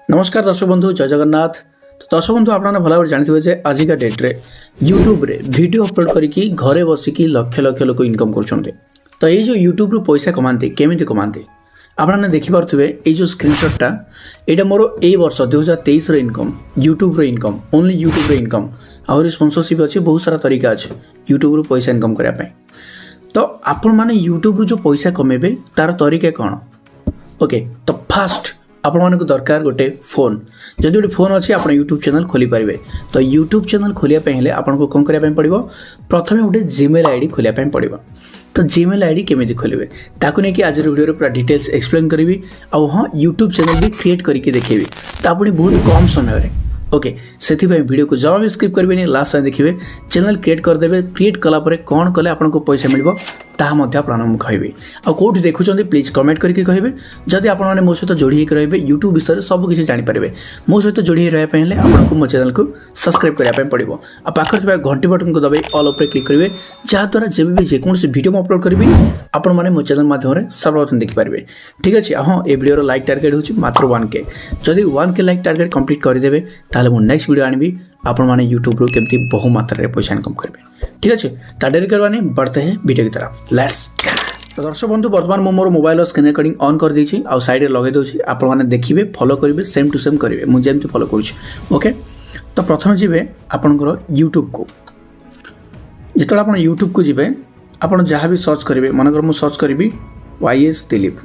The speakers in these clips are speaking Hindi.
नमस्कार दर्शक बंधु जय जगन्नाथ। तो दर्शक बंधु आपने भल भाव जानते आजिका डेट्रे यूट्यूब रे वीडियो अपलोड करके घरे बसिकी लक्ष लक्ष लोक इनकम कर। तो ये जो यूट्यूब रू पैसा कमाते केमी कमाते आपने देखिपे ये जो स्क्रीनशॉटा यहाँ मोर ए वर्ष 2023 income YouTube income only YouTube income आहरी स्पॉन्सरशिप अच्छी बहुत सारा तरीका अच्छे यूट्यूब रू पैसा इनकम करने। तो आपण मैंने यूट्यूब रू जो पैसा कमेबे तार तरीका कौन? ओके तो फास्ट आपण मानक दरकार गोटे फोन जदि गोटे फोन अच्छी आप यूट्यूब चैनल खोली पारे। तो यूट्यूब चैनल खोलिया हेले आपको कौन करने पड़ो प्रथम गोटे जीमेल आईडी खोलिया पड़ो। तो जीमेल आईडी केमी खोलेंगे ताकू नहीं कि आज वीडियो पूरा डिटेल्स एक्सप्लेन करी आ हाँ यूट्यूब चैनल भी क्रिएट करके देखेबी तो आपनी बहुत कम समय ओके से वीडियो को जमा भी स्किप करेंगे लास्ट टाइम देखिए चैनल क्रिएट करदे क्रिएट कलापर कौन कले आपको पैसा मिल कहि आ कौटी देखुं प्लीज कमेंट करके कहे जदि आप मो सहित जोड़ी रहे यूट्यूब विषय में सब किसी जानीपारे मो सहित जोड़ी रही आपको मो चैनल को सब्सक्राइब करने पड़ो आ पाखे घंटी बटन को दबाई ऑल उपर क्लिक करेंगे जहाद्वारा जब भी जेकोसी वीडियो में अपलोड करी आपण मैंने मो चैनल माध्यम सर्वप्रथम देखिपारे। ठीक अच्छे हाँ ये वीडियो लाइक टार्गेट होची मात्र 1K जदि 1K लाइक टार्गेट कंप्लीट करदेवे ताहले मो नेक्स्ट वीडियो आनी आपण मैंने यूट्यूब केमती बहु मात्रा रे पैसा इनकम करेंगे। ठीक अच्छे तो देरी करवा नहीं बढ़ते हैं वीडियो की तरफ लेट्स। तो दर्शक बंधु बर्तमान मो मोर मोबाइल स्क्रीन रिकॉर्डिंग ऑन कर देछि आ साइड रे लगे दोछि आपण माने देखिबे फॉलो करिवे सेम टू सेम करिवे मु जेमति फॉलो करूछि। ओके तो प्रथम जिवे आपनकर यूट्यूब को जेतला आपण यूट्यूब को जिवे आपण जहाँ भी सर्च करिवे मानकर मु सर्च करिवि YS दिलीप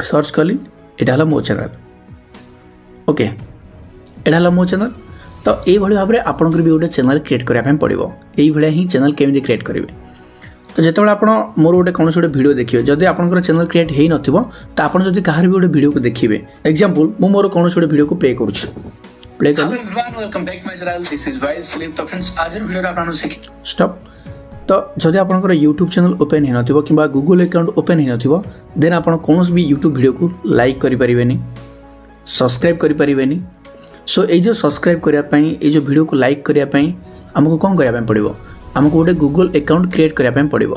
सर्च कली एटा हला मो चैनल। ओके एटा हला मो चैनल। तो ये भाव में आपंकर भी गोटे चैनल क्रिएट करने पड़ो ये ही चैनल केमी क्रिएट करेंगे। तो जिते आप मोर गोटे कौन गोटे वीडियो देखिए जदि आपंकर चैनल क्रिएट हो न तो आप कहार भी गोटे वीडियो को देखिए एग्जांपल मु मोर कौन गोटे वीडियो को प्ले करुँच प्ले कर स्टॉप। तो जदि आपंकर यूट्यूब चैनल ओपन हो न कि गूगल अकाउंट ओपन हो न देन आप कौन भी यूट्यूब वीडियो को लाइक करें सब्सक्राइब करें। सो ये जो सब्सक्राइब करने ये जो वीडियो को लाइक करने आमको कौन करने पड़ो आमको गोटे गूगल अकाउंट क्रिएट करने पड़ो।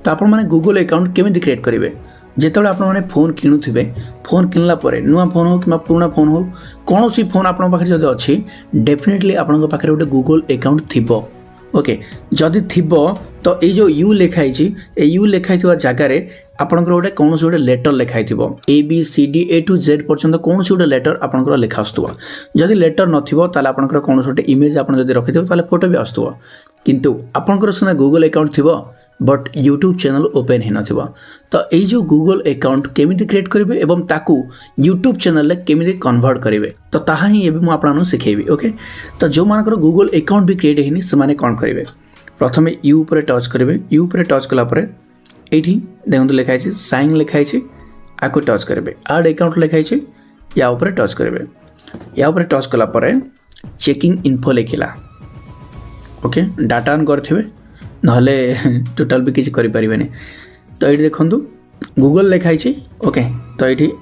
तो आप गूगल अकाउंट केमी क्रिएट करेंगे जिते आप फोन किणुवे फोन किनला नुआ फोन हो कि पुराना फोन हो कौन सी फोन आप जब अच्छी डेफिनेटली आपन पाखे गोटे गूगल अकाउंट थी। ओके जदि थी तो ये जो यू लिखाई यू लिखाई जगार आपंकर गोटे कौन गोटे लेटर लिखाई ABCD A to Z पर्यंत कौन गोटे लेटर आपंकर लिखा आसुव जदि लेटर नथिबो ताले आपंकर कौन गोटे इमेज आप रखिथे ताले फोटो भी आसुव किंतु आपंकर सिना गूगल अकाउंट थिबो बट यूट्यूब चैनल ओपन हो न। तो ये जो गूगल अकाउंट केमी क्रिएट करेंगे एवं ताकू यूट्यूब चैनल केमी कन्वर्ट करेंगे तो ताहा ही एबे मु आपन सिखेबी। ओके तो जो मानकर गूगल अकाउंट भी क्रिएट होनी से माने कौन करेंगे प्रथम यू पर टच करेंगे यू पर टच कलापर ये देखो लिखाई साइन लिखाई आपको टच करेंगे आड अकाउंट लिखाई या ऊपर टच करेंगे या ऊपर टच कलापर चेकिंग इन्फो लिखला। ओके डाटा ऑन करथिबे नहले टोटाल भी किसी करें। तो ये देखो गूगल लिखाई ओके तो ये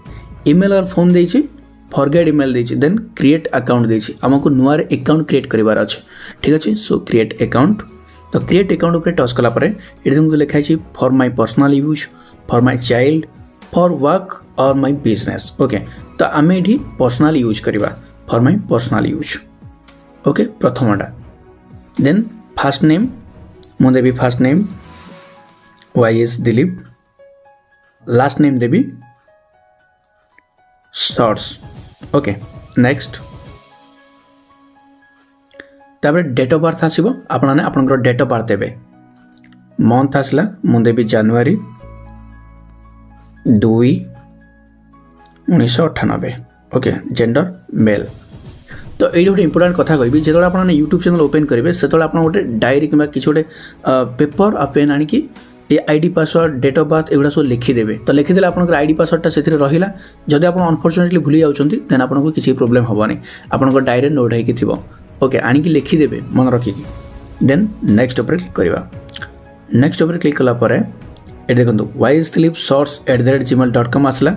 ईमेल और फोन देछि फॉरगेट ईमेल देछि देन क्रिएट अकाउंट देछि आमको नुआ अकाउंट क्रिएट करिवार अछि। ठीक अच्छे सो क्रिएट अकाउंट तो क्रिएट अकाउंट ऊपर टच कलापर ये लिखाई for my personal use for my child for work और माय बिजनेस। ओके तो आम ये पर्सनल यूज करवा for my personal use. Okay प्रथमटा देन फास्ट नेम मु Devi first name YS Dilip last name Devi shorts. Okay next तापर डेट ऑफ बर्थ आसीबो आपने आपनकर डेट ऑफ बर्थ देबे मंथ आसला मु देवी जनवरी 2 1998। Okay gender male. तो ये गोटे इंपोर्टेंट कथा कहि जो आप यूट्यूब चैनल ओपन करेंगे से आप गोटे डायरी कि किसी गोटे पेपर आ पेन आणिकी ये ID password date of birth एगुड़ा सब लिखिदेवे। तो लिखिदेले आपनकर आईडी पासवर्डटा से रहा जदि आप अनफॉर्चुनेटली भूली जाउछंती देन आपको किसी प्रोब्लेम हेनी आपनकर डायरी नोट होइकी थिबो। ओके आणिकी लिखिदेवे मन रखिकी देन नेक्स्ट ऊपर क्लिक करवा। नेक्स्ट ऊपर क्लिक कलापर ये देखो YS दिलीप source@gmail.com आसला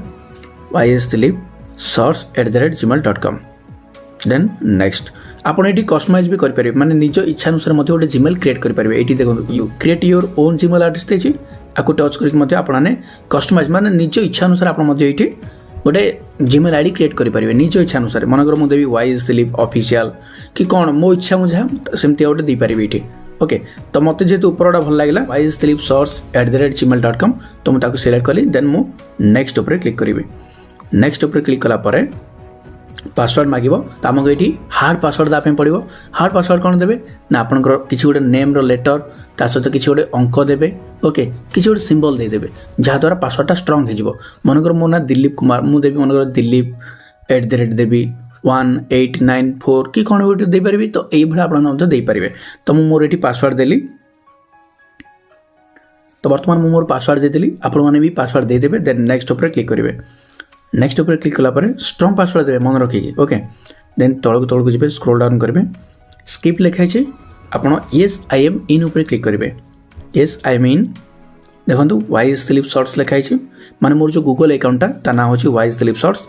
YS Dilip source@gmail.com then next आपड़ ये कस्टमाइज भी करेंगे माने निज इच्छा अनुसार गोटे जीमेल क्रिएट करेंगे। ये देखो you create your own Gmail address देछि आपको टच करके आपने कस्टमाइज माने निज इच्छा अनुसार आप गोटे जीमेल आईडी क्रिएट करेंगे निज इच्छा अनुसार मनकर मुझे देवी वाइज दिलीप ऑफिशियल कि कौन मो इच्छा मुझे सेमती गोटे देपारि ये ओके। तो मत जेहतु उपरटा भल लगे वाइज दिलीप source@gmail.com तो मुझे सिलेक्ट कली देन मु नेक्स्ट उपर क्लिक करी। नेक्स्ट उपर क्लिक कलापर पासवर्ड मांग तो आमको ये हार्ड पासवर्ड देवाई पड़ो। हार्ड पासवर्ड कौन देवे ना आपंकर किसी गोटे नेम लेटर ता सहित किसी गोटे अंक देवे ओके किसी गोटे सिंबल देदेवे जहाद्वारा पासवर्डटा स्ट्रंग हो। मनकर मो ना दिलीप कुमार मुझे देवी मनकर दिलीप @ देवी 1894 कि कौन गोटे देपारि तो ये आप देपारे। तो मुझे मोर ये पासवर्ड देली तो बर्तमान मुझे मोर पासवर्ड देदेली आपण मैंने भी पासवर्ड देदेवे देन नेक्स्ट उपर क्लिक करेंगे। नेक्स्ट उपर क्लिक कलापर स्ट्रंग पासवर्ड देवे मन रखिए ओके देन तौक जी स्क्रोल डाउन करेंगे स्किप लिखाई आपड़ येस आई एम इन उपर क्लिक करेंगे। येस आई एम इन देखो वाइज दिलीप source लिखाई माने मोर जो गूगल अकाउंटा ता ना हो वाइज दिलीप source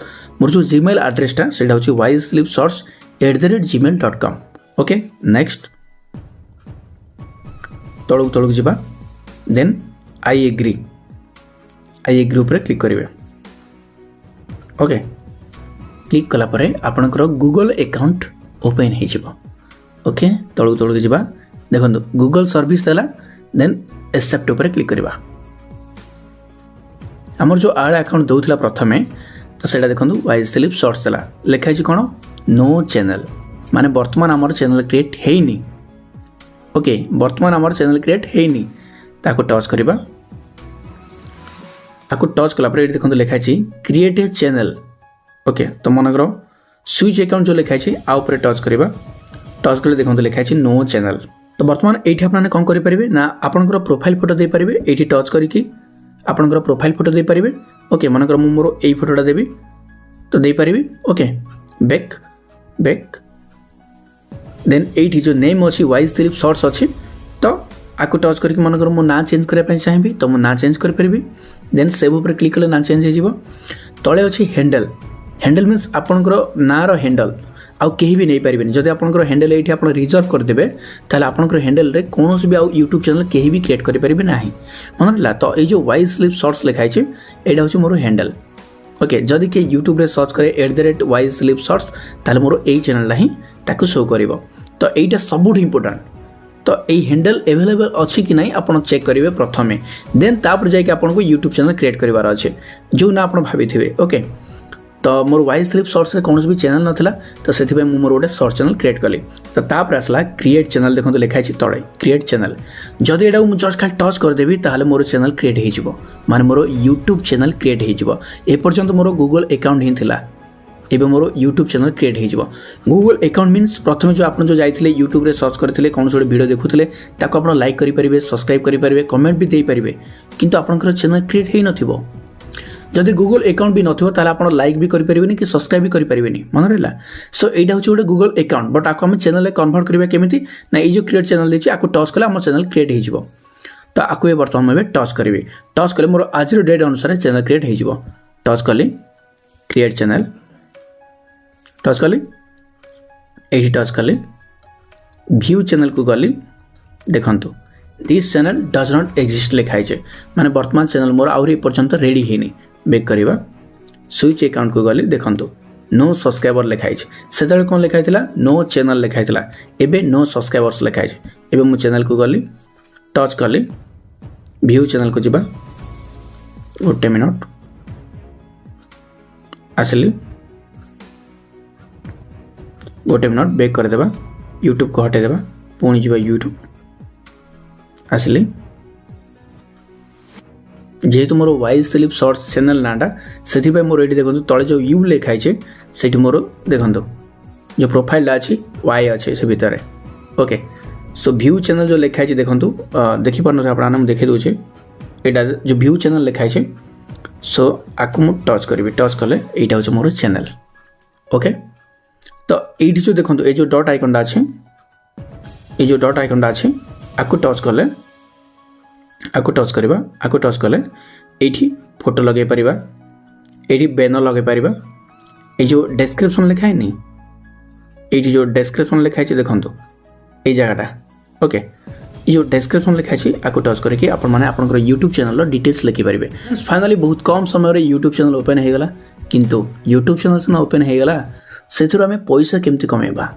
मोर जो जीमेल एड्रेसटा से YS Dilip source@gmail.com okay. Next तौक जी देन आई एग्री उपर क्लिक करेंगे ओके। क्लिक कलापर आपणकर गूगल अकाउंट ओपन हो ओके। तौक जी देखो गूगल सर्विस देला देन एक्सेप्ट उपर क्लिक करवा। आमर जो आड़ अकाउंट दूसरा प्रथमे तो सेटा देखो वाइज दिलीप source देला लिखाई कौन नो चैनल माने वर्तमान आमर चैनल क्रिएट हेनी ओके। वर्तमान आमर चैनल क्रिएट हेनी ताको टच करवा। आपको टच कलापर ये देखो लिखाई क्रिएट ए चैनल ओके। तो मनकर स्विच अकाउंट जो लिखाई आउपर टच करवा। टच कले देखो लिखाई नो चैनल। तो बर्तमान ये आपने कौन करेंगे ना आपंकर प्रोफाइल फोटो दे पारे ये टच करके आपंकर प्रोफाइल फोटो दे पारे ओके। मनकर मुझे मोर यही फोटोटा देवी तो दे पारि ओके। बैक बैक देन ये जो नेम अच्छी वाइज दिलीप source अच्छी तो आपको टच करके मनकर मो ना चेंज करने चाहिए तो मो ना चेंज करें देन सेव उपर क्लिक कले ना चेंज हो। तले अच्छी हैंडल हैंडल मीन्स आपंकर ना हैंडल आउ कहीं भी नहीं पारे जब आपंकर हैंडल ये आप रिजर्व करदे ताले आपंकर हैंडल रे कौन भी आउ यूट्यूब चैनल कहीं भी क्रिएट करें ना मन रहा। तो ये जो वाइज दिलीप source लिखाई यहाँ हूँ मोर हैंडल ओके। जदि कि यूट्यूब रे सर्च करे @वाइज दिलीप source ताले मोर यही चैनल ही ताकू शो कर। तो यहाँ सबुठ इम्पोर्टाट तो यही हैंडल अवेलेबल अच्छी कि नहीं आप चेक करेंगे प्रथमे देन तापर जाकि आपको यूट्यूब चैनल क्रिएट करार अच्छे जो ना आप भाभी थे ओके। तो मोर वाइज दिलीप source रे कौन भी चैनल नाला तो से मोर गोटे सर्च चैनल क्रिएट कली। तो तापर आसला क्रिएट चैनल देखो लिखाई तले क्रिएट चैनल जदि यहाँ जस्ट खाली टच करदेवी ताहले मोर चैनल क्रिएट हो माने मोर यूट्यूब चैनल क्रिएट हो। एपर्यंत मोर गूगल अकाउंट ही थिला एवं मोर यूट्यूब चैनल क्रिएट हो। गूगल अकाउंट मीन्स प्रथम जो आप जाइए यूट्यूब रे सर्च करते कौन गोटे वीडियो देखुले ताको आप लाइक करेंगे सब्सक्राइब करेंगे कमेंट भी देपारे किंतु आपंकर चैनल क्रिएट ही नथिबो। जदि गूगल अकाउंट भी नथिबो ताले आप लाइक भी करेंगे कि सब्सक्राइब भी करेंगे मन रहा। सो यहाँ हूँ गोटे गूगल अकाउंट बट आपको आम चैनल कन्वर्ट करवा केमी ना ये जो क्रिएट चैनल देती आपको टच कले आम चैनल क्रिएट हो। तो आपको बर्तमान मुझे टच करी टच कले मोर आज डेट अनुसार चैनल क्रिएट हो। टच कली क्रिएट चैनल टच कली ये टच कली व्यू चैनल को गली देखु this channel does not exist लिखाई माने वर्तमान चैनल मोर आउरी पर्यंत रेडी हेनी। बैक करवा स्विच अकाउंट को गली देखु नो सब्सक्राइबर लिखाई से कौन लिखाई नो चैनल लिखाई एबे नो सब्सक्राइबर्स लिखाई एबे मु चैनल को गली टच कली व्यू चैनल को जीवा गोटे मिनट आसली गोटे मिनट बैक करदेवा यूट्यूब को हटेदेवा पुणी जी यूट्यूब आसली जेहेतु more wise Dilip source channel नाटा से मोर ये देखो तले जो यू लिखाई से मोर देखो जो प्रोफाइल अच्छी वाई अच्छे से भितर ओके। सो व्यू चैनल जो लिखाई देखो देखिपार आप देखे दूचे यहाँ जो व्यू चैनल लिखाई सो आपको मुझे टच करी टच कले यहाँ हूँ मोर चैनल ओके। तो ये जो देखो ये जो डॉट आइकनटा अच्छे ये जो डॉट आइकनटा अच्छे आपको टच कले आपको टच करवा आपको टच कले ये फोटो लगे पारिबा ये बैनर लगे पारिबा ये जो डेस्क्रिप्शन लिखाई नहीं ये जो डेस्क्रिप्शन लिखाई देखो ये जगहटा ओके। ये जो डेस्क्रिप्शन लिखाई आपको टच करके आप यूट्यूब चैनल डिटेल्स लिखिपारे। फाइनाली बहुत कम समय यूट्यूब चैनल ओपन हो गला किंतु यूट्यूब चैनल सिना ओपन हो गला से आम पैसा केमती कमेबा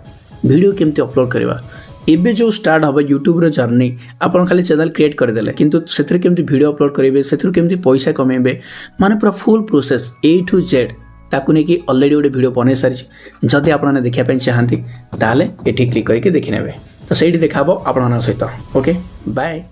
वीडियो केमती अपलोड करवा एबे जो स्टार्ट हम यूट्यूब रो जर्नी आपन खाली चैनल क्रिएट करदेले किंतु से केमती वीडियो अपलोड करेंगे से केमती पैसा कमेबे माने पूरा full process A to Z ताकू नहीं अलरेडी गोटे वीडियो बन सारी जदि आपने देखा चाहती ताले एठी क्लिक करके देखी नेबे तो सही देखा आप सहित ओके बाय।